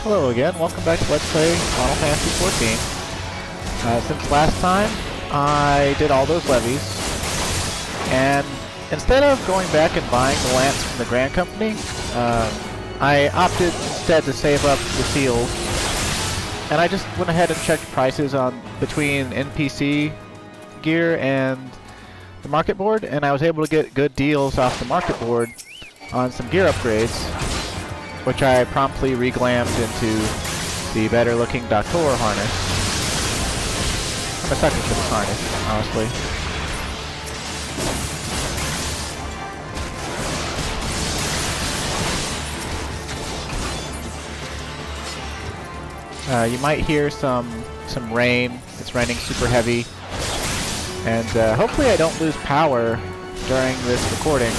Hello again, welcome back to Let's Play Final Fantasy XIV. Since last time, I did all those levies, and instead of going back and buying the lance from the Grand Company, I opted instead to save up the seals, and I just went ahead and checked prices on between NPC gear and the market board, and I was able to get good deals off the market board on some gear upgrades, which I promptly reglammed into the better looking Doctor harness. I'm a sucker for this harness, honestly. You might hear some rain. It's raining super heavy. And hopefully I don't lose power during this recording.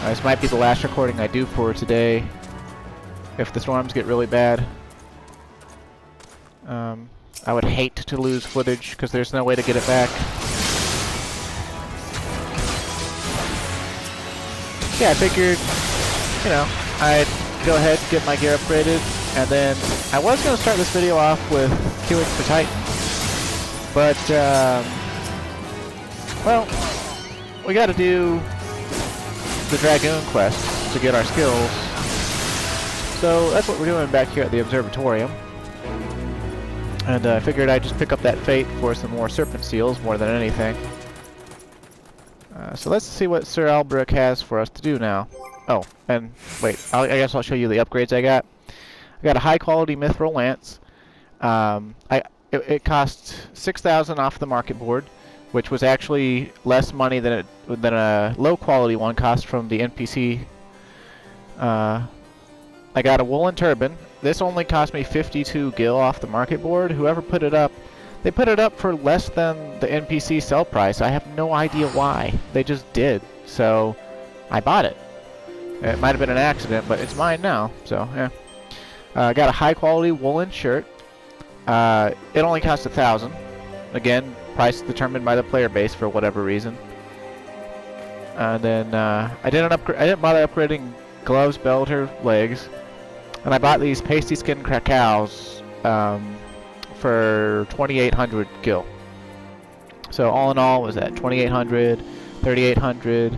This might be the last recording I do for today, if the storms get really bad. I would hate to lose footage, because there's no way to get it back. Yeah, I figured, you know, I'd go ahead and get my gear upgraded, and then I was going to start this video off with queuing for Titan. But, well, we gotta do the Dragoon quest to get our skills. So that's what we're doing back here at the Observatorium. And I figured I'd just pick up that fate for some more serpent seals more than anything. So let's see what Sir Albrecht has for us to do now. Oh, and wait, I guess I'll show you the upgrades I got. I got a high quality mithril lance. It costs 6,000 off the market board, which was actually less money than a low quality one cost from the NPC. I got a woolen turban. This only cost me 52 gil off the market board. Whoever put it up, they put it up for less than the NPC sell price. I have no idea why. They just did. So I bought it. It might have been an accident, but it's mine now. So yeah. I got a high quality woolen shirt. It only cost 1,000. Again, price determined by the player base for whatever reason. And then I didn't bother upgrading gloves, belt, or legs. And I bought these pasty skin krakows for 2,800 gil. So all in all, was that 2,800, 3,800,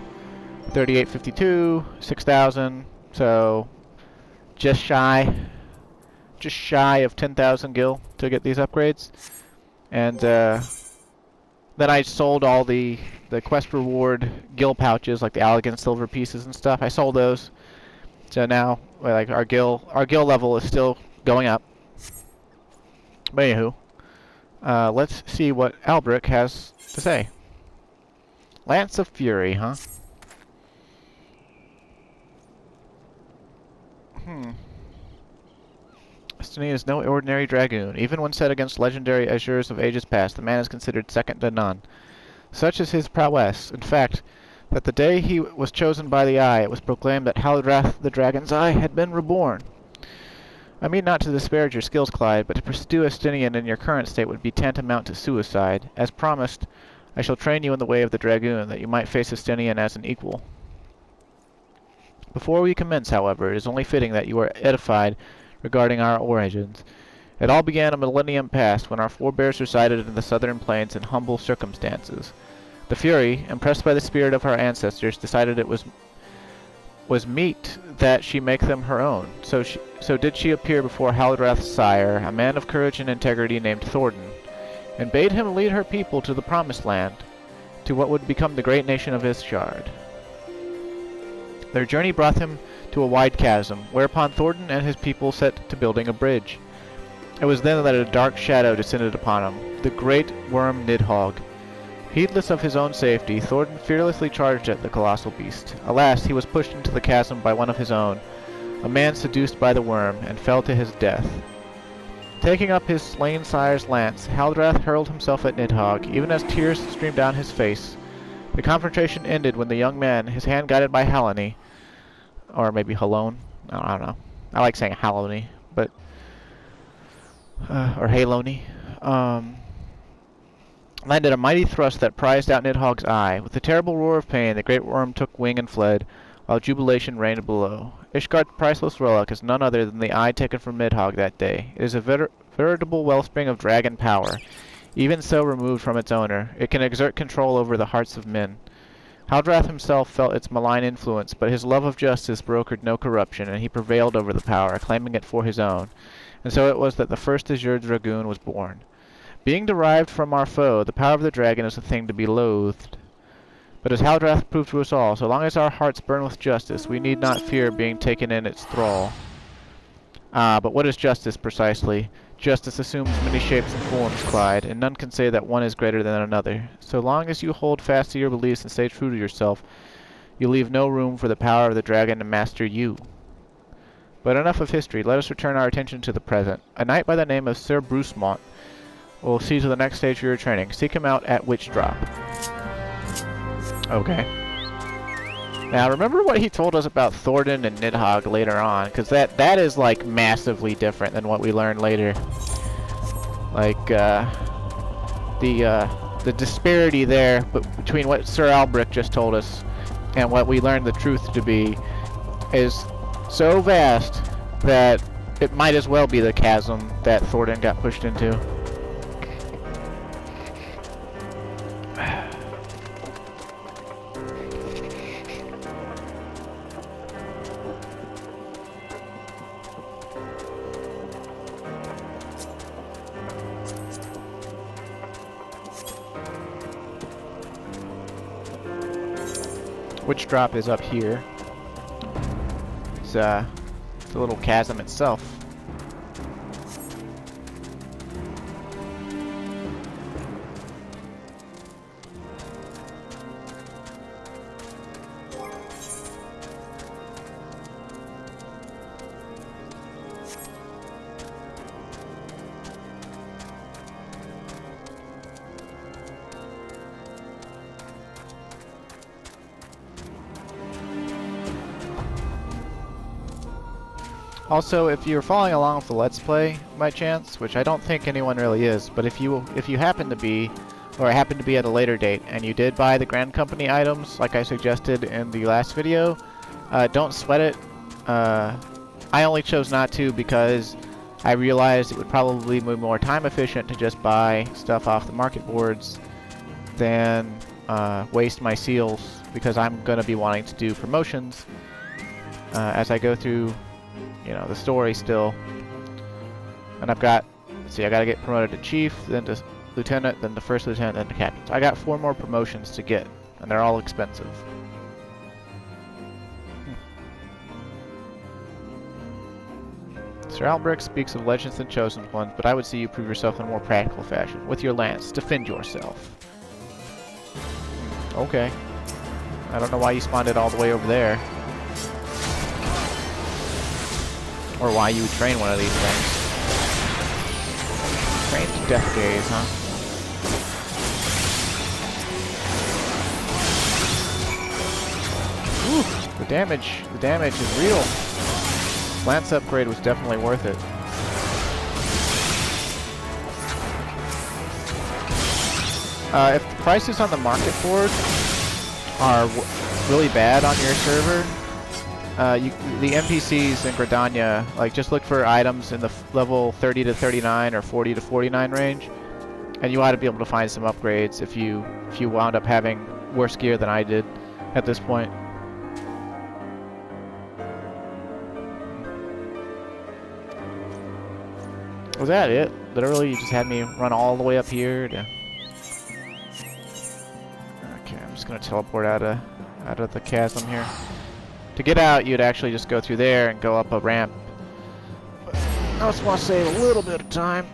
3,852, 6,000. So just shy of 10,000 gil to get these upgrades. And then I sold all the quest reward gil pouches, like the elegant silver pieces and stuff. I sold those. So now, like, our gil level is still going up. But anywho, let's see what Albrecht has to say. Lance of Fury, huh? Destiny is no ordinary dragoon. Even when set against legendary azures of ages past, the man is considered second to none. Such is his prowess, in fact, that the day he was chosen by the Eye, it was proclaimed that Haldrath the Dragon's Eye had been reborn. I mean not to disparage your skills, Clyde, but to pursue Estinian in your current state would be tantamount to suicide. As promised, I shall train you in the way of the dragoon, that you might face Estinian as an equal. Before we commence, however, it is only fitting that you are edified regarding our origins. It all began a millennium past, when our forebears resided in the southern plains in humble circumstances. The Fury, impressed by the spirit of our ancestors, decided it was meet that she make them her own. So did she appear before Haldrath's sire, a man of courage and integrity named Thornton, and bade him lead her people to the Promised Land, to what would become the great nation of Isgard. Their journey brought them to a wide chasm, whereupon Thornton and his people set to building a bridge. It was then that a dark shadow descended upon them, the great worm Nidhogg. Heedless of his own safety, Thornton fearlessly charged at the colossal beast. Alas, he was pushed into the chasm by one of his own, a man seduced by the worm, and fell to his death. Taking up his slain sire's lance, Haldrath hurled himself at Nidhogg, even as tears streamed down his face. The confrontation ended when the young man, his hand guided by Halony, or maybe Halone, I don't know. I like saying Halony, but or Halony, landed a mighty thrust that prized out Nidhogg's eye. With a terrible roar of pain, the great worm took wing and fled, while jubilation reigned below. Ishgard's priceless relic is none other than the eye taken from Midhogg that day. It is a veritable wellspring of dragon power. Even so removed from its owner, it can exert control over the hearts of men. Haldrath himself felt its malign influence, but his love of justice brokered no corruption, and he prevailed over the power, claiming it for his own. And so it was that the first Azure Dragoon was born. Being derived from our foe, the power of the dragon is a thing to be loathed. But as Haldrath proved to us all, so long as our hearts burn with justice, we need not fear being taken in its thrall. But what is justice precisely? Justice assumes many shapes and forms, Clyde, and none can say that one is greater than another. So long as you hold fast to your beliefs and stay true to yourself, you leave no room for the power of the dragon to master you. But enough of history. Let us return our attention to the present. A knight by the name of Sir Brucemont will see to the next stage of your training. Seek him out at Witch Drop. Okay. Now, remember what he told us about Thordan and Nidhogg later on, because that is, like, massively different than what we learned later. Like, the disparity there between what Sir Albric just told us and what we learned the truth to be is so vast that it might as well be the chasm that Thordan got pushed into. Witch Drop is up here. It's a little chasm itself. Also, if you're following along with the Let's Play by chance, which I don't think anyone really is, but if you happen to be, or happen to be at a later date, and you did buy the Grand Company items, like I suggested in the last video, don't sweat it. I only chose not to because I realized it would probably be more time efficient to just buy stuff off the market boards than waste my seals, because I'm going to be wanting to do promotions as I go through, you know, the story still. And I've got, let's see, I gotta get promoted to chief, then to lieutenant, then to first lieutenant, then to captain. So I got 4 more promotions to get, and they're all expensive. Sir Albric speaks of legends and chosen ones, but I would see you prove yourself in a more practical fashion. With your lance, defend yourself. Okay. I don't know why you spawned it all the way over there. Or why you would train one of these things. Train to death gaze, huh? Ooh, the damage is real. Lance upgrade was definitely worth it. If the prices on the market board are really bad on your server, the NPCs in Gridania, like, just look for items in the level 30 to 39 or 40 to 49 range, and you ought to be able to find some upgrades if you wound up having worse gear than I did at this point. Was that it? Literally, you just had me run all the way up here to... Okay, I'm just gonna teleport out of the chasm here. To get out, you'd actually just go through there and go up a ramp. But I just want to save a little bit of time.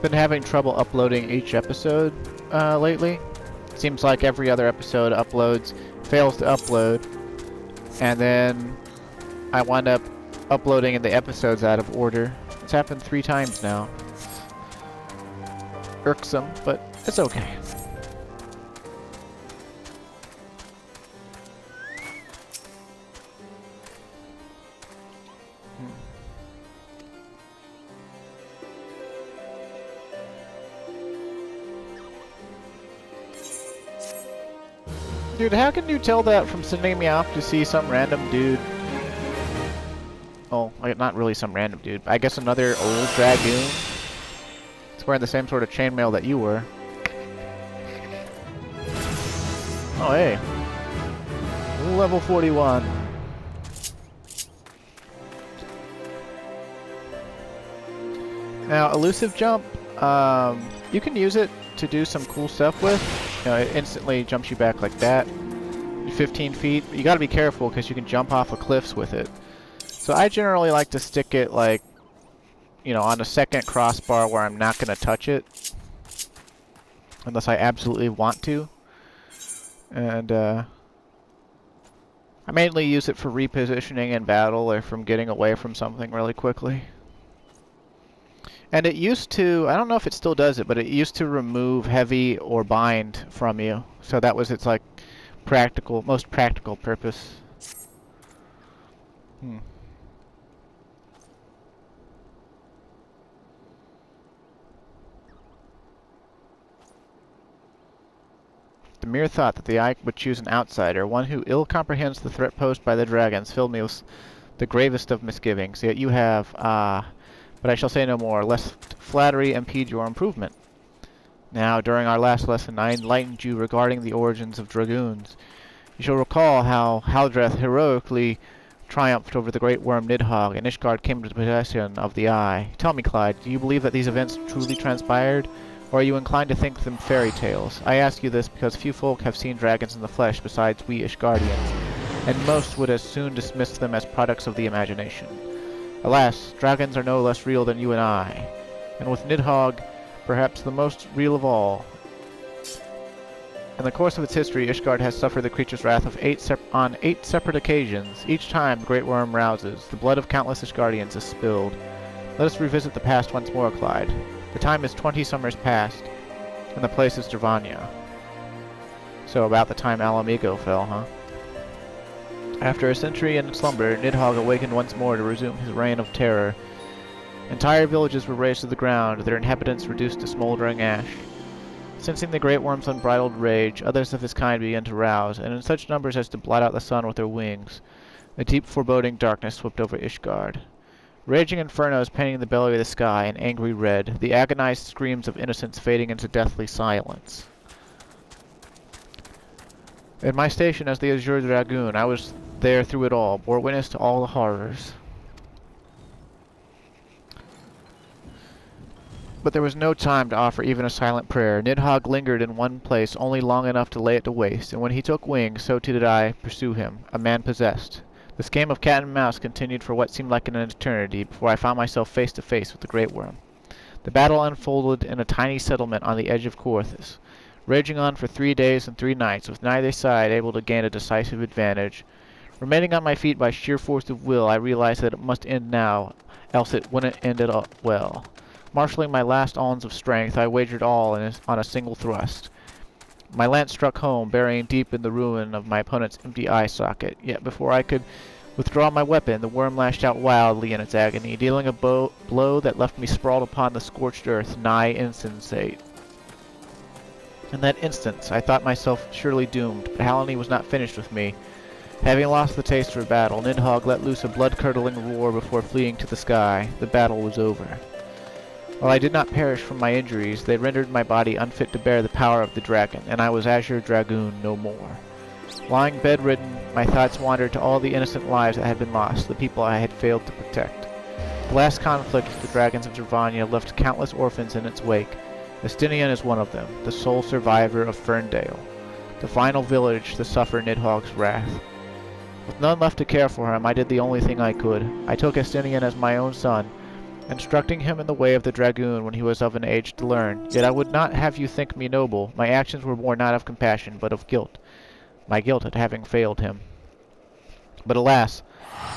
been having trouble uploading each episode lately. Seems like every other episode uploads, fails to upload, and then I wind up uploading the episodes out of order. It's happened 3 times now. Irksome, but it's okay. Dude, how can you tell that from sending me off to see some random dude? Oh, like, not really some random dude. I guess another old dragoon. It's wearing the same sort of chainmail that you were. Oh, hey. Level 41. Now, elusive jump, you can use it to do some cool stuff with. You know, it instantly jumps you back like that. 15 feet. You gotta be careful because you can jump off of cliffs with it. So I generally like to stick it like, you know, on a second crossbar where I'm not gonna touch it. Unless I absolutely want to. And, I mainly use it for repositioning in battle or from getting away from something really quickly. And it used to, I don't know if it still does it, but it used to remove heavy or bind from you. So that was its like practical, most practical purpose. The mere thought that the eye would choose an outsider, one who ill comprehends the threat posed by the dragons, filled me with the gravest of misgivings. Yet you have, but I shall say no more, lest flattery impede your improvement. Now, during our last lesson, I enlightened you regarding the origins of dragoons. You shall recall how Haldreth heroically triumphed over the great worm Nidhogg, and Ishgard came to possession of the eye. Tell me, Clyde, do you believe that these events truly transpired, or are you inclined to think them fairy tales? I ask you this because few folk have seen dragons in the flesh besides we Ishgardians, and most would as soon dismiss them as products of the imagination. Alas, dragons are no less real than you and I, and with Nidhogg, perhaps the most real of all. In the course of its history, Ishgard has suffered the creature's wrath of on 8 separate occasions. Each time the great worm rouses, the blood of countless Ishgardians is spilled. Let us revisit the past once more, Clyde. The time is 20 summers past, and the place is Dravania. So about the time Alamigo fell, huh? After a century in slumber, Nidhogg awakened once more to resume his reign of terror. Entire villages were razed to the ground, their inhabitants reduced to smoldering ash. Sensing the great worm's unbridled rage, others of his kind began to rouse, and in such numbers as to blot out the sun with their wings. A deep foreboding darkness swept over Ishgard. Raging infernos painting the belly of the sky in angry red, the agonized screams of innocents fading into deathly silence. In my station as the Azure Dragoon, I was there through it all, bore witness to all the horrors. But there was no time to offer even a silent prayer. Nidhogg lingered in one place only long enough to lay it to waste, and when he took wing, so too did I pursue him, a man possessed. This game of cat and mouse continued for what seemed like an eternity before I found myself face to face with the great worm. The battle unfolded in a tiny settlement on the edge of Coerthas, raging on for 3 days and 3 nights, with neither side able to gain a decisive advantage. Remaining on my feet by sheer force of will, I realized that it must end now, else it wouldn't end at all well. Marshalling my last ounce of strength, I wagered all on a single thrust. My lance struck home, burying deep in the ruin of my opponent's empty eye socket. Yet before I could withdraw my weapon, the worm lashed out wildly in its agony, dealing a blow that left me sprawled upon the scorched earth, nigh insensate. In that instant, I thought myself surely doomed, but Hallowney was not finished with me. Having lost the taste for battle, Nidhogg let loose a blood-curdling roar before fleeing to the sky. The battle was over. While I did not perish from my injuries, they rendered my body unfit to bear the power of the dragon, and I was Azure Dragoon no more. Lying bedridden, my thoughts wandered to all the innocent lives that had been lost, the people I had failed to protect. The last conflict with the dragons of Dravania left countless orphans in its wake. Estinian is one of them, the sole survivor of Ferndale, the final village to suffer Nidhogg's wrath. With none left to care for him, I did the only thing I could. I took Estinian as my own son, instructing him in the way of the dragoon when he was of an age to learn. Yet I would not have you think me noble. My actions were born not of compassion, but of guilt. My guilt at having failed him. But alas,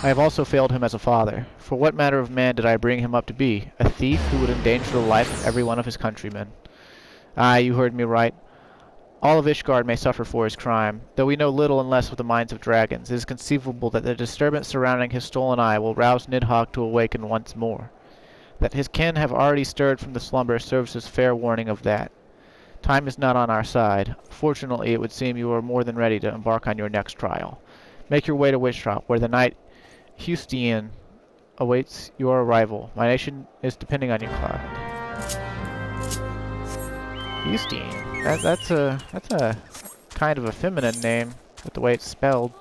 I have also failed him as a father. For what manner of man did I bring him up to be? A thief who would endanger the life of every one of his countrymen. Aye, you heard me right. All of Ishgard may suffer for his crime. Though we know little and less of the minds of dragons, it is conceivable that the disturbance surrounding his stolen eye will rouse Nidhogg to awaken once more. That his kin have already stirred from the slumber serves as fair warning of that. Time is not on our side. Fortunately, it would seem you are more than ready to embark on your next trial. Make your way to Witchtrap, where the knight Hustein awaits your arrival. My nation is depending on you, Cloud. Hustein. That's a kind of a feminine name, with the way it's spelled.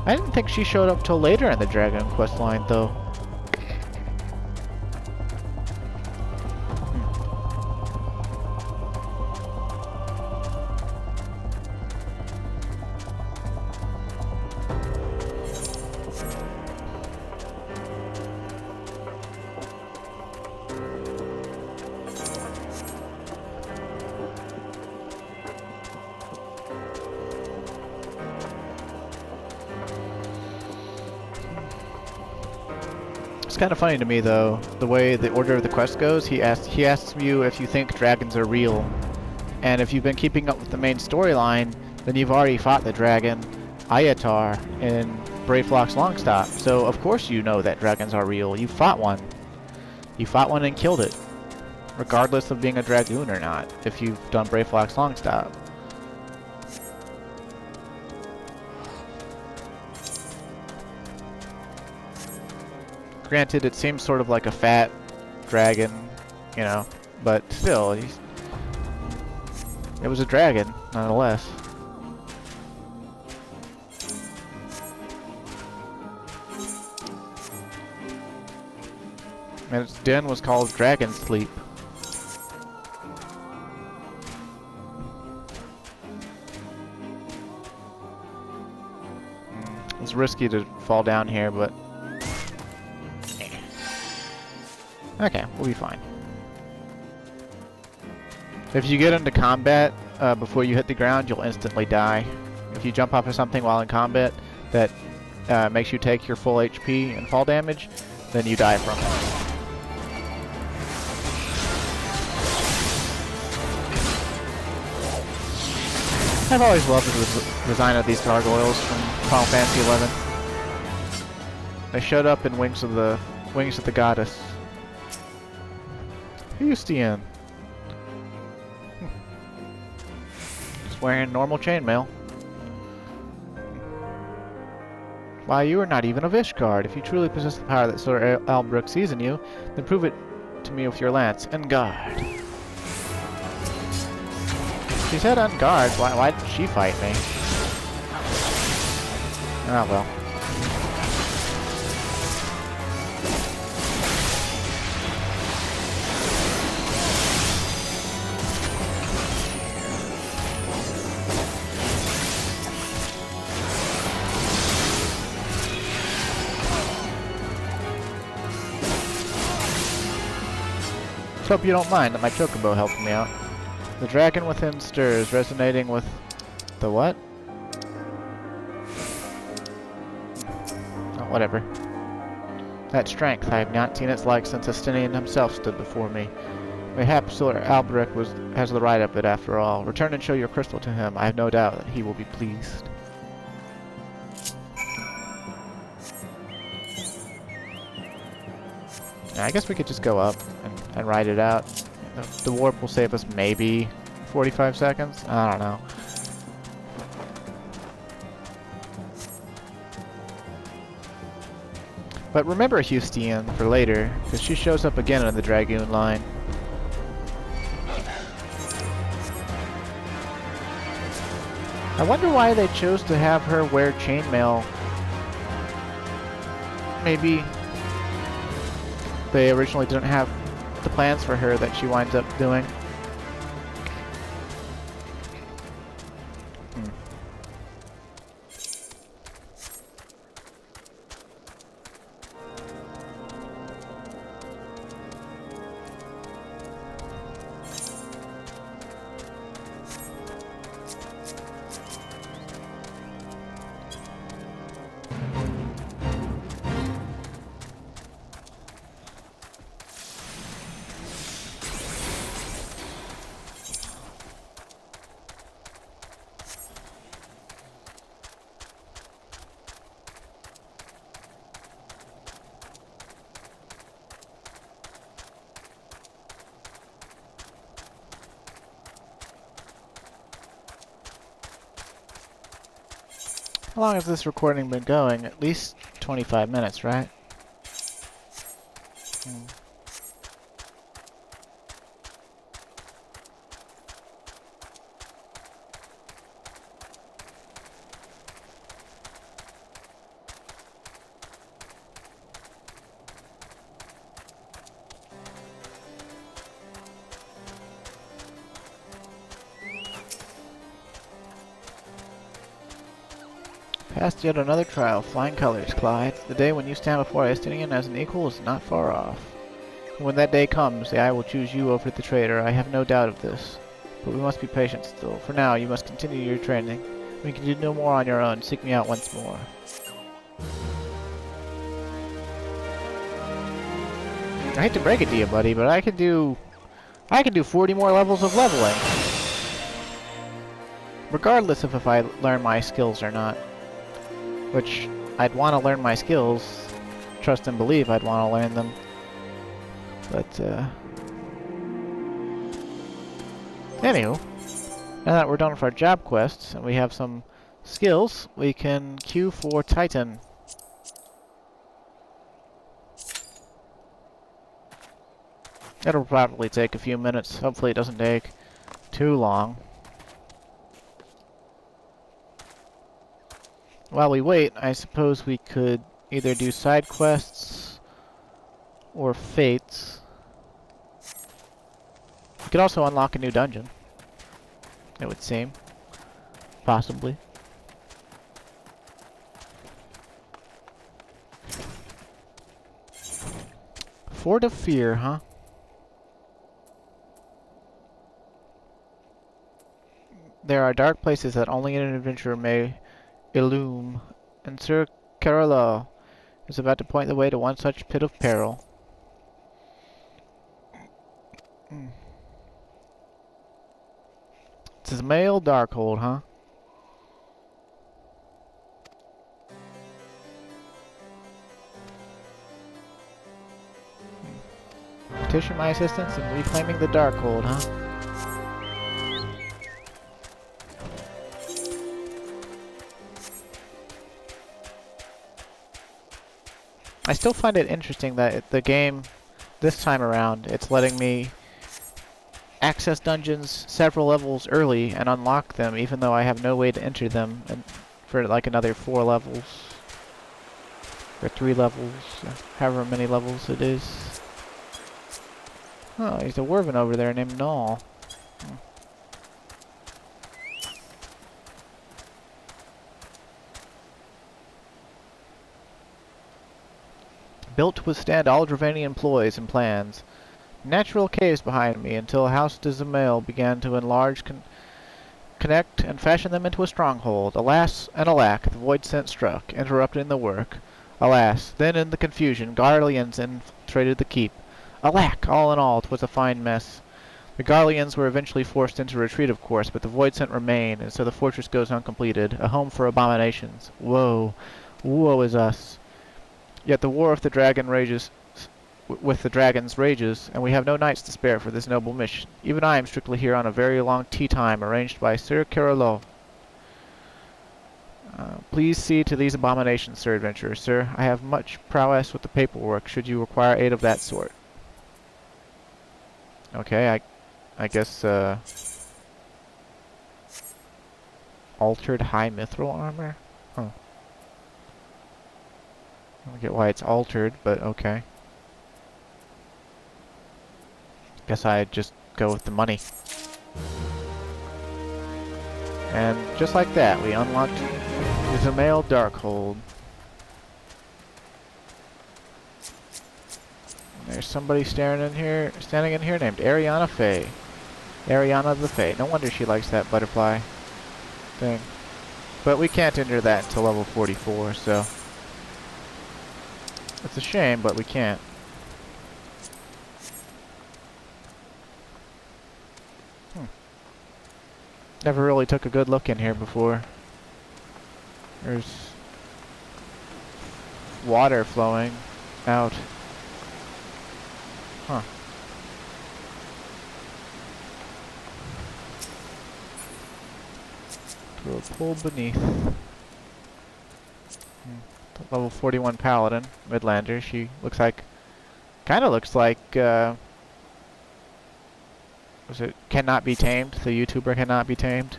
I didn't think she showed up till later in the Dragon Quest line, though. It's kind of funny to me, though, the way the order of the quest goes. He asks you if you think dragons are real, and if you've been keeping up with the main storyline, then you've already fought the dragon Ayatar in Brave Flock's Longstop. So of course you know that dragons are real. You fought one. You fought one and killed it, regardless of being a dragoon or not. If you've done Brave Flock's Longstop. Granted, it seems sort of like a fat dragon, you know, but still, it was a dragon, nonetheless. And its den was called Dragon Sleep. It's risky to fall down here, but okay, we'll be fine. If you get into combat before you hit the ground, you'll instantly die. If you jump off of something while in combat that makes you take your full HP and fall damage, then you die from it. I've always loved the design of these gargoyles from Final Fantasy XI. They showed up in Wings of the Goddess. Hustein. Just wearing normal chainmail. Why, you are not even of Ishgard. If you truly possess the power that Sir Albrecht sees in you, then prove it to me with your lance. En garde. She said en garde. Why did she fight me? Ah, well. Let's hope you don't mind that my chocobo helped me out. The dragon within stirs, resonating with the what? Oh, whatever. That strength, I have not seen its like since Astinian himself stood before me. Mayhaps Sir Albrecht has the right of it after all. Return and show your crystal to him. I have no doubt that he will be pleased. I guess we could just go up and ride it out. The warp will save us maybe 45 seconds? I don't know. But remember Hustein for later, because she shows up again in the Dragoon line. I wonder why they chose to have her wear chainmail. Maybe they originally didn't have the plans for her that she winds up doing. long has this recording been going? At least 25 minutes, right? Past yet another trial. Flying colors, Clyde. The day when you stand before Estinian as an equal is not far off. When that day comes, the Eye will choose you over the traitor. I have no doubt of this. But we must be patient still. For now, you must continue your training. When you can do no more on your own, seek me out once more. I hate to break it to you, buddy, but I can do 40 more levels of leveling. Regardless of if I learn my skills or not. Which, I'd want to learn my skills. Trust and believe I'd want to learn them. But, anywho, now that we're done with our job quests, and we have some skills, we can queue for Titan. It'll probably take a few minutes. Hopefully it doesn't take too long. While we wait, I suppose we could either do side quests or fates. We could also unlock a new dungeon, it would seem. Possibly. Fort of Fear, huh? There are dark places that only an adventurer may illume, and Sir Carolo is about to point the way to one such pit of peril. DZEMAEL Darkhold, huh? Petition my assistance in reclaiming the Darkhold, huh? I still find it interesting that the game, this time around, it's letting me access dungeons several levels early and unlock them, even though I have no way to enter them for like another 4 levels. Or 3 levels, or however many levels it is. Oh, there's a Werven over there named Null. Built to withstand all Dravanian ploys and plans. Natural caves behind me until House DZEMAEL began to enlarge, connect, and fashion them into a stronghold. Alas and alack, the void scent struck, interrupting the work. Alas, then in the confusion, Garleans infiltrated the keep. Alack, all in all, 'twas a fine mess. The Garleans were eventually forced into retreat, of course, but the void scent remained, and so the fortress goes uncompleted, a home for abominations. Woe, woe is us. Yet the war of the dragon rages, with the dragons rages, and we have no nights to spare for this noble mission. Even I am strictly here on a very long tea time arranged by Sir Carolo. Please see to these abominations, Sir Adventurer. Sir, I have much prowess with the paperwork, should you require aid of that sort. Okay, I guess, altered high mithril armor? Huh. I don't get why it's altered, but okay. Guess I'd just go with the money. And just like that, we unlocked DZEMAEL Darkhold. There's somebody standing in here named Ariana Faye. Ariana the Fae. No wonder she likes that butterfly thing. But we can't enter that until level 44, so it's a shame, but we can't. Never really took a good look in here before. There's water flowing out. Huh. To a pool beneath. Level 41 Paladin, Midlander. She looks like, kind of looks like, was it Cannot Be Tamed? The YouTuber Cannot Be Tamed?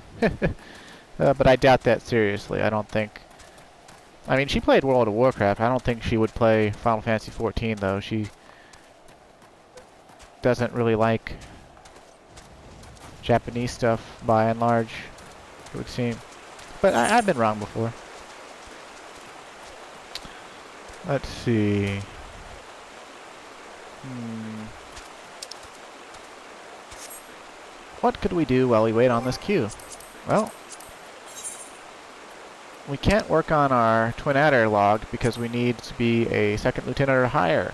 But I doubt that seriously. I don't think. I mean, she played World of Warcraft. I don't think she would play Final Fantasy XIV, though. She doesn't really like Japanese stuff, by and large, it would seem. But I've been wrong before. Let's see. What could we do while we wait on this queue? Well, we can't work on our Twin Adder log because we need to be a second lieutenant or higher.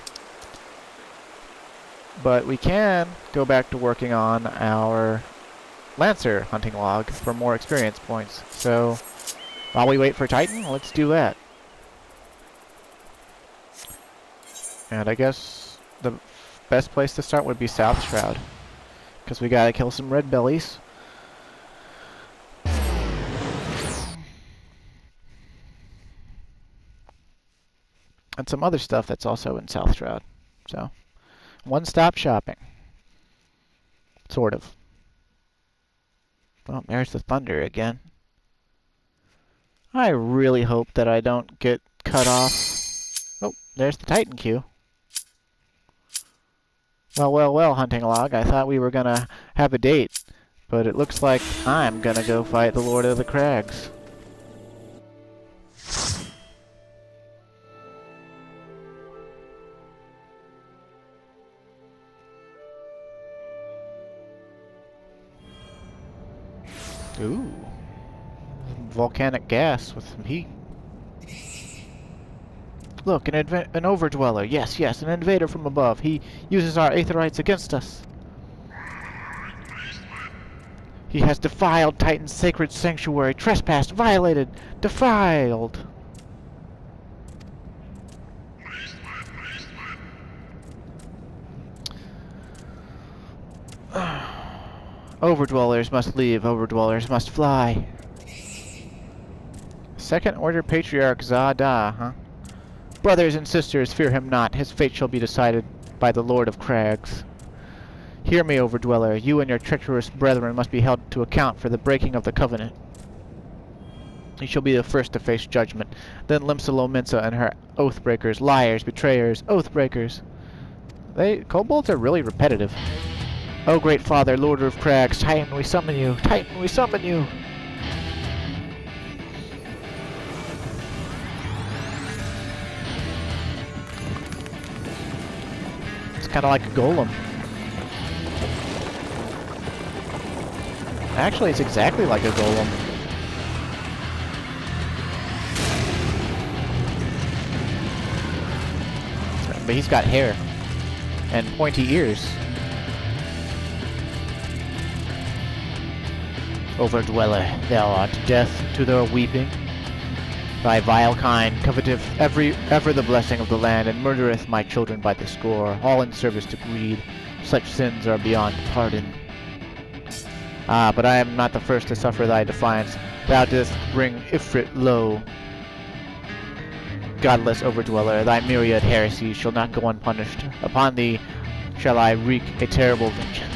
But we can go back to working on our Lancer hunting log for more experience points. So, while we wait for Titan, let's do that. And I guess the best place to start would be South Shroud, because we gotta kill some red bellies. And some other stuff that's also in South Shroud. So, one-stop shopping. Sort of. Well, there's the thunder again. I really hope that I don't get cut off. Oh, there's the Titan queue. Well, well, well, hunting log. I thought we were gonna have a date, but it looks like I'm gonna go fight the Lord of the Crags. Ooh. Volcanic gas with some heat. Look, an overdweller. Yes, yes, an invader from above. He uses our aetherites against us. He has defiled Titan's sacred sanctuary. Trespassed, violated, defiled. Overdwellers must leave. Overdwellers must fly. Second Order Patriarch Zada, huh? Brothers and sisters, fear him not. His fate shall be decided by the Lord of Crags. Hear me, Overdweller. You and your treacherous brethren must be held to account for the breaking of the covenant. You shall be the first to face judgment. Then Limsa Lominsa and her oathbreakers, liars, betrayers, oathbreakers. Kobolds are really repetitive. O great father, Lord of Crags, Titan, we summon you. Titan, we summon you. It's kind of like a golem. Actually, it's exactly like a golem. But he's got hair and pointy ears. Overdweller, thou art death to their weeping. Thy vile kind coveteth ever the blessing of the land, and murdereth my children by the score, all in service to greed. Such sins are beyond pardon. Ah, but I am not the first to suffer thy defiance. Thou didst bring Ifrit low. Godless Overdweller, thy myriad heresies shall not go unpunished. Upon thee shall I wreak a terrible vengeance.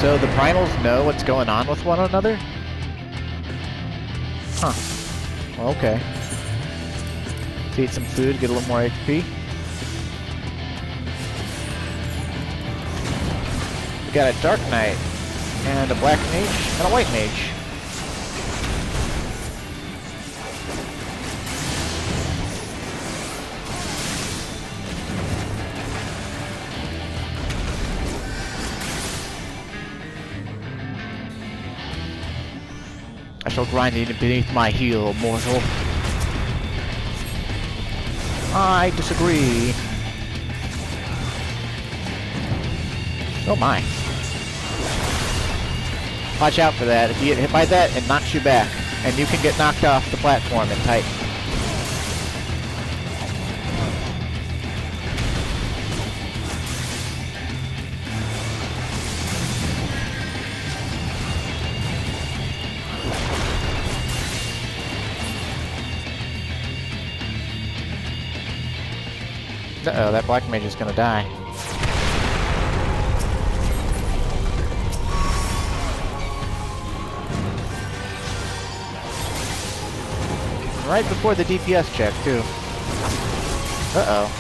So the primals know what's going on with one another? Huh. Well, okay. Let's eat some food, get a little more HP. We got a Dark Knight, and a Black Mage, and a White Mage. I shall grind thee beneath my heel, mortal. I disagree. Oh my. Watch out for that. If you get hit by that, it knocks you back. And you can get knocked off the platform in Titan. Uh-oh, that black mage is gonna die. Right before the DPS check, too. Uh-oh.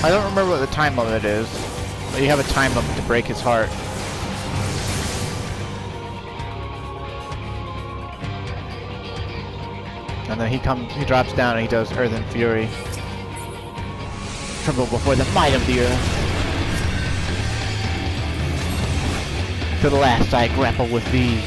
I don't remember what the time limit is, but you have a time limit to break his heart. And then he drops down and he does Earth and Fury. Tremble before the might of the earth. To the last I grapple with thee.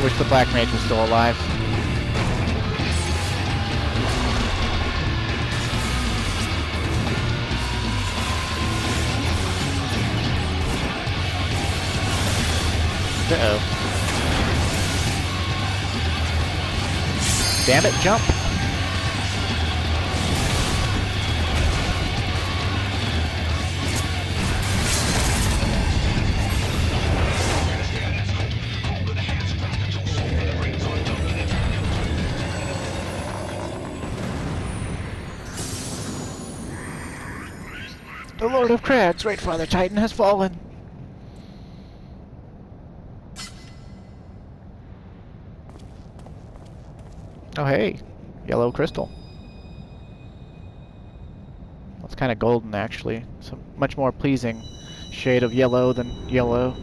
Wish the black mage was still alive. Uh-oh. Damn it, jump! The Lord of Krad's Great Father Titan has fallen. Oh hey, yellow crystal. That's kind of golden actually. It's a much more pleasing shade of yellow than yellow.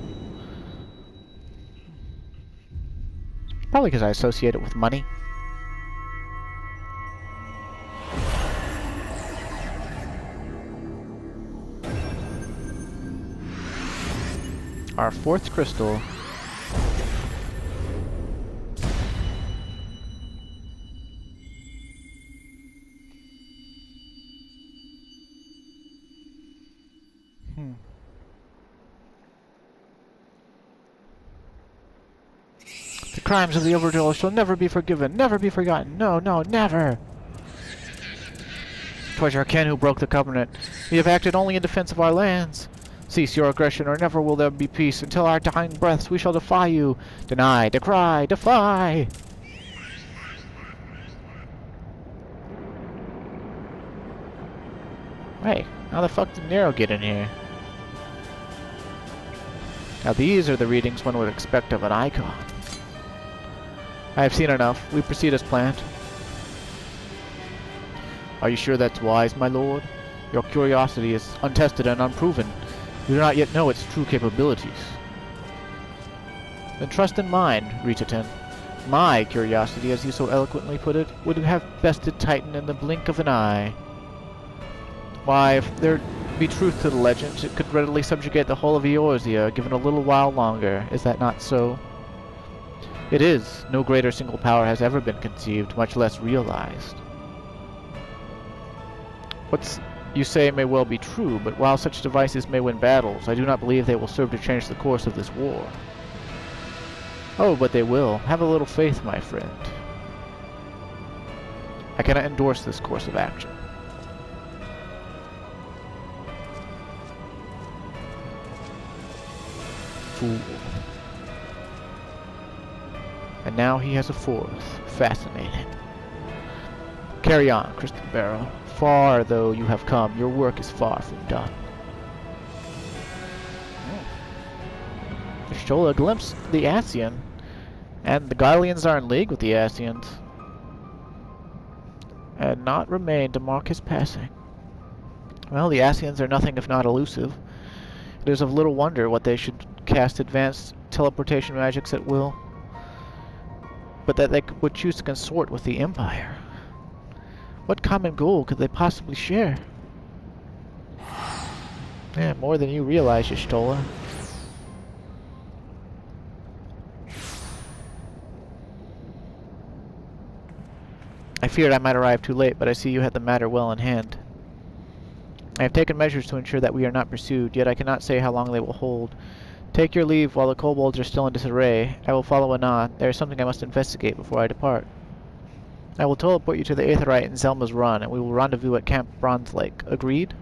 Probably because I associate it with money. Our fourth crystal. The crimes of the Overlord shall never be forgiven, never be forgotten. No, no, never! 'Twas your kin who broke the covenant. We have acted only in defense of our lands. Cease your aggression, or never will there be peace. Until our dying breaths, we shall defy you. Deny, decry, defy! Hey, how the fuck did Nero get in here? Now these are the readings one would expect of an icon. I have seen enough. We proceed as planned. Are you sure that's wise, my lord? Your curiosity is untested and unproven. You do not yet know its true capabilities. Then trust in mine, Ritaten. My curiosity, as you so eloquently put it, would have bested Titan in the blink of an eye. Why, if there be truth to the legend, it could readily subjugate the whole of Eorzea, given a little while longer. Is that not so? It is. No greater single power has ever been conceived, much less realized. What you say may well be true, but while such devices may win battles, I do not believe they will serve to change the course of this war. Oh, but they will. Have a little faith, my friend. I cannot endorse this course of action. Fool. And now he has a fourth. Fascinating. Carry on, Crystal Barrow. Far though you have come, your work is far from done. Shola glimpsed the Ascian, and the Garleans are in league with the Ascians, and not remain to mark his passing. Well, the Ascians are nothing if not elusive. It is of little wonder what they should cast advanced teleportation magics at will. but that they would choose to consort with the Empire. What common goal could they possibly share? Yeah, more than you realize, Y'shtola. I feared I might arrive too late, but I see you had the matter well in hand. I have taken measures to ensure that we are not pursued, yet I cannot say how long they will hold. Take your leave while the kobolds are still in disarray. I will follow anon. There is something I must investigate before I depart. I will teleport you to the Aetheryte in Zelma's Run, and we will rendezvous at Camp Bronze Lake. Agreed?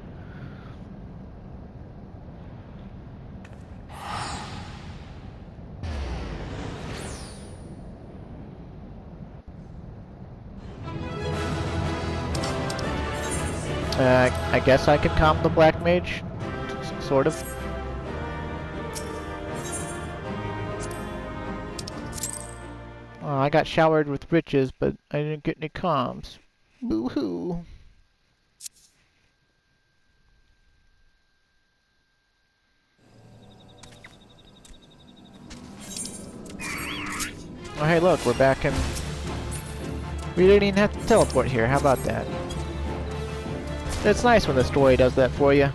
I guess I could calm the Black Mage. Sort of. I got showered with riches, but I didn't get any comms. Boo-hoo. Oh, hey, look, we're back in... We didn't even have to teleport here. How about that? It's nice when the story does that for you.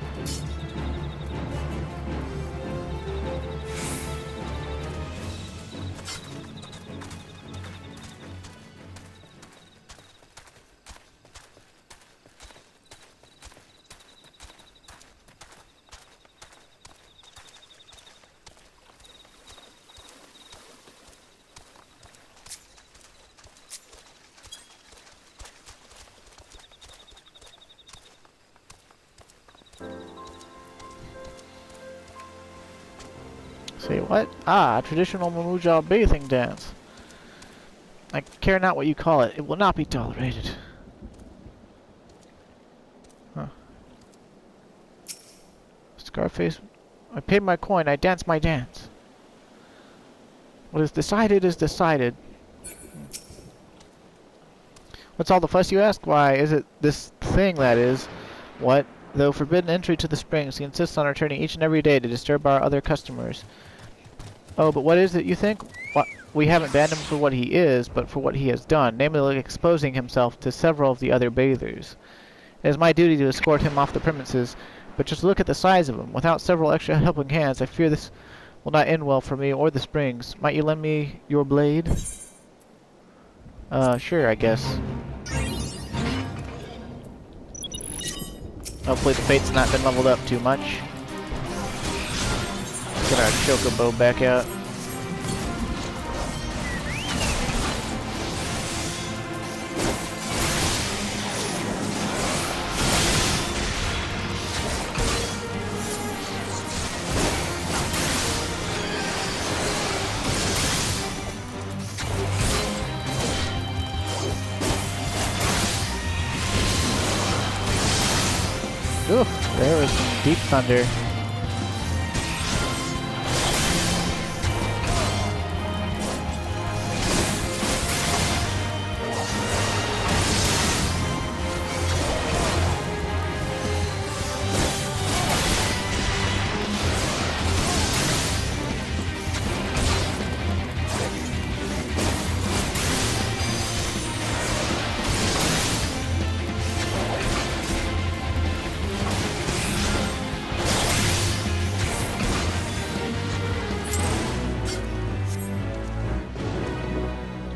Say what? Ah, traditional Mamujal bathing dance. I care not what you call it. It will not be tolerated. Huh. Scarface. I paid my coin. I dance my dance. What is decided is decided. What's all the fuss, you ask? Why, is it this thing, that is? What? Though forbidden entry to the springs, he insists on returning each and every day to disturb our other customers. Oh, but what is it, you think? What? We haven't banned him for what he is, but for what he has done, namely exposing himself to several of the other bathers. It is my duty to escort him off the premises, but just look at the size of him. Without several extra helping hands, I fear this will not end well for me or the springs. Might you lend me your blade? Sure, I guess. Hopefully the fate's not been leveled up too much. Get our chocobo back out. Oof, there was some deep thunder.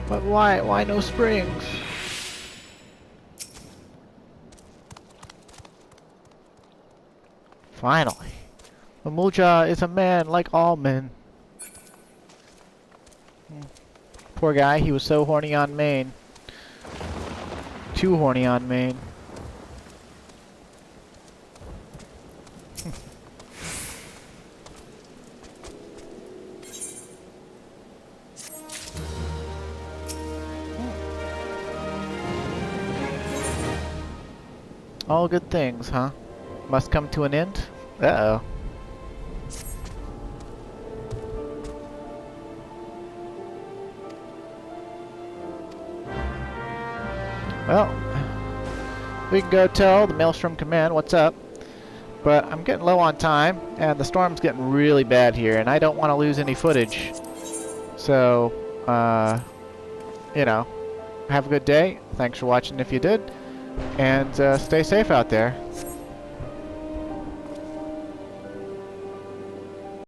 But why no springs? Finally. Mamuja is a man like all men. Poor guy, he was so horny on main. Too horny on main. All good things, huh? Must come to an end? Uh-oh. Well, we can go tell the Maelstrom Command what's up, but I'm getting low on time, and the storm's getting really bad here, and I don't want to lose any footage. So, you know, have a good day. Thanks for watching if you did. And stay safe out there.